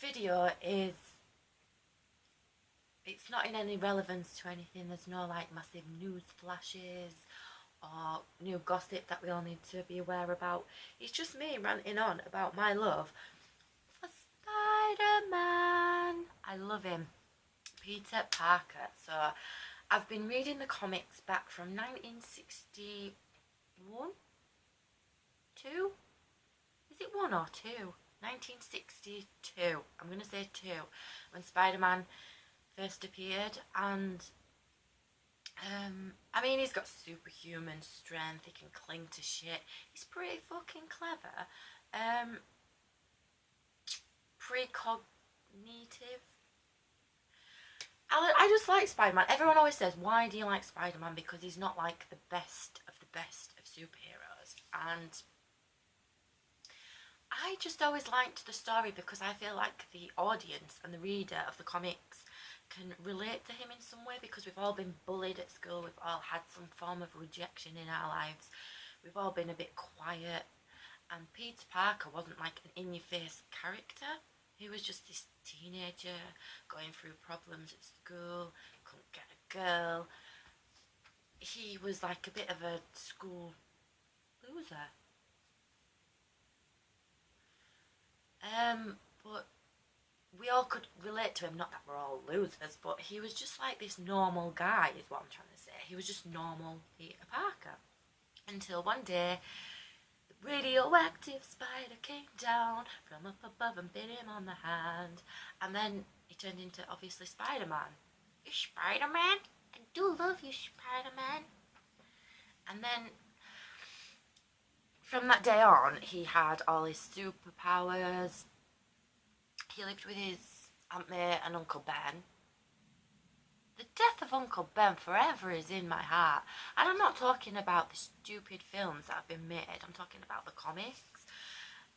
video is, it's not in any relevance to anything. There's no like massive news flashes or new gossip that we all need to be aware about. It's just me ranting on about my love for Spider-Man. I love him, Peter Parker. So I've been reading the comics back from 1961, 2? Is it 1 or 2? 1962. I'm going to say 2, when Spider-Man first appeared. And I mean, he's got superhuman strength. He can cling to shit. He's pretty fucking clever. Precognitive. I just like Spider-Man. Everyone always says, why do you like Spider-Man? Because he's not like the best of superheroes. And I just always liked the story because I feel like the audience and the reader of the comics can relate to him in some way, because we've all been bullied at school. We've all had some form of rejection in our lives. We've all been a bit quiet. And Peter Parker wasn't like an in-your-face character. He was just this teenager going through problems at school, couldn't get a girl. He was like a bit of a school loser. But we all could relate to him, not that we're all losers, but he was just like this normal guy, is what I'm trying to say. He was just normal Peter Parker. Until one day, radioactive spider came down from up above and bit him on the hand. And then he turned into, obviously, Spider-Man. You Spider-Man? I do love you, Spider-Man. And then, from that day on, he had all his superpowers. He lived with his Aunt May and Uncle Ben. The death of Uncle Ben forever is in my heart. And I'm not talking about the stupid films that have been made. I'm talking about the comics.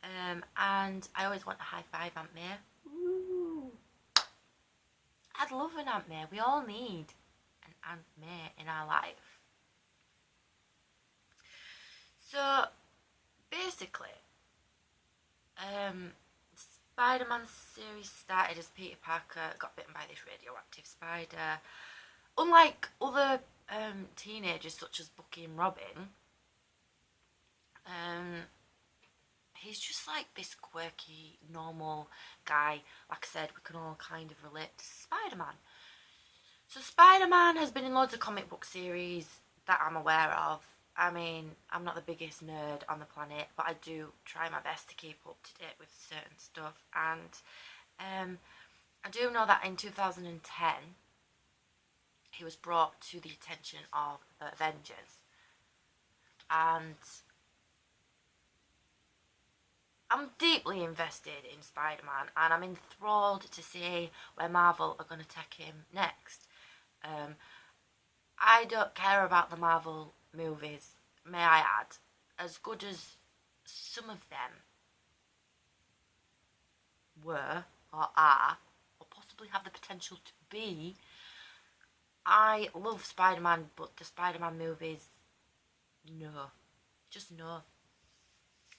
And I always want to high-five Aunt May. Ooh. I'd love an Aunt May. We all need an Aunt May in our life. So, basically, Spider-Man series started as Peter Parker got bitten by this radioactive spider. Unlike other teenagers such as Bucky and Robin, he's just like this quirky, normal guy. Like I said, we can all kind of relate to Spider-Man. So Spider-Man has been in loads of comic book series that I'm aware of. I mean, I'm not the biggest nerd on the planet, but I do try my best to keep up to date with certain stuff. And I do know that in 2010, he was brought to the attention of the Avengers. And I'm deeply invested in Spider-Man, and I'm enthralled to see where Marvel are going to take him next. I don't care about the Marvel movies, may I add, as good as some of them were or are, or possibly have the potential to be. I love Spider-Man, but the Spider-Man movies, no, just no.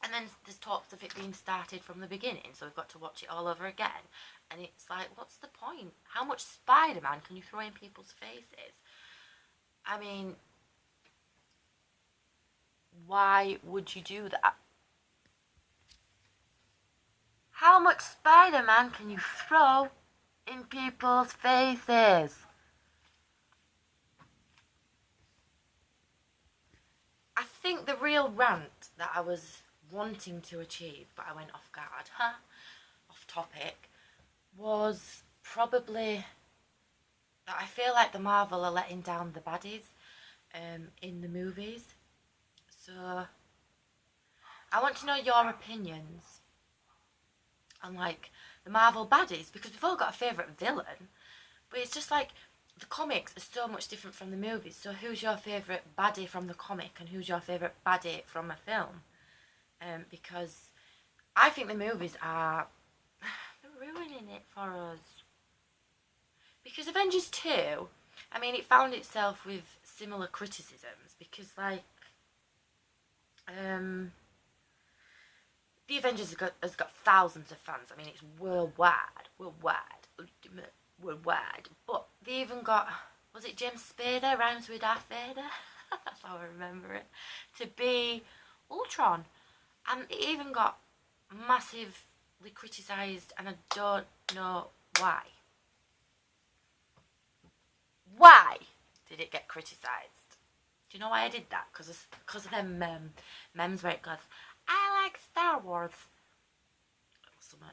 And then there's talks of it being started from the beginning, so we've got to watch it all over again. And it's like, what's the point? How much Spider-Man can you throw in people's faces? I mean, why would you do that? How much Spider-Man can you throw in people's faces? I think the real rant that I was wanting to achieve, but I went off guard, off topic, was probably that I feel like the Marvel are letting down the baddies in the movies. So I want to know your opinions on like the Marvel baddies, because we've all got a favourite villain, but it's just like the comics are so much different from the movies. So who's your favourite baddie from the comic and who's your favourite baddie from a film? Because I think the movies are ruining it for us. Because Avengers 2, I mean, it found itself with similar criticisms because, like, The Avengers has got thousands of fans. I mean, it's worldwide, ultimate, worldwide. But they even got, was it James Spader, rhymes with Darth Vader? That's how I remember it. To be Ultron. And it even got massively criticised, and I don't know why. Why did it get criticised? Do you know why I did that? Because of them memes where it goes, I like Star Wars.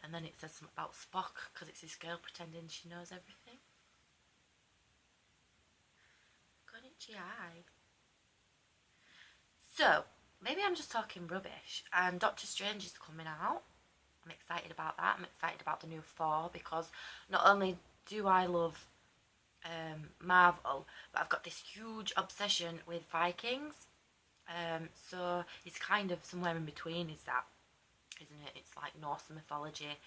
And then it says something about Spock because it's this girl pretending she knows everything. Konnichiwa. So, maybe I'm just talking rubbish, and Doctor Strange is coming out. I'm excited about that. I'm excited about the new Thor, because not only do I love Marvel, but I've got this huge obsession with Vikings. So it's kind of somewhere in between, is that, isn't it? It's like Norse mythology,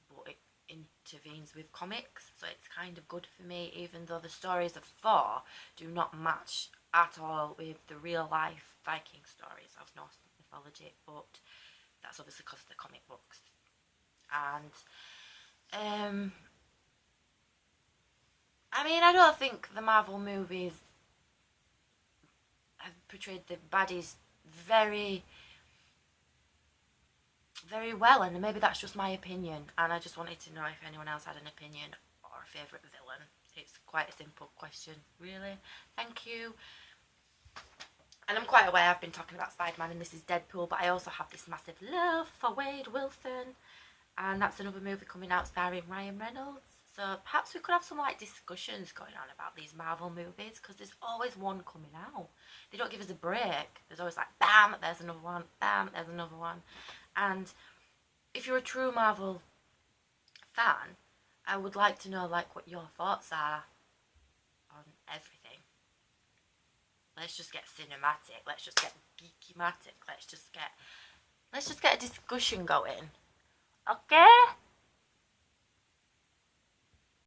but it intervenes with comics, so it's kind of good for me, even though the stories of Thor do not match at all with the real life Viking stories of Norse mythology, but that's obviously because of the comic books. And I mean, I don't think the Marvel movies have portrayed the baddies very well, and maybe that's just my opinion, and I just wanted to know if anyone else had an opinion or a favourite villain. It's quite a simple question, really. Thank you. And I'm quite aware I've been talking about Spider-Man and this is Deadpool, but I also have this massive love for Wade Wilson, and that's another movie coming out starring Ryan Reynolds. So perhaps we could have some like discussions going on about these Marvel movies, because there's always one coming out. They don't give us a break. There's always like, bam, there's another one, bam, there's another one. And if you're a true Marvel fan, I would like to know like what your thoughts are on everything. Let's just get cinematic. Let's just get geeky-matic. Let's just get a discussion going. Okay?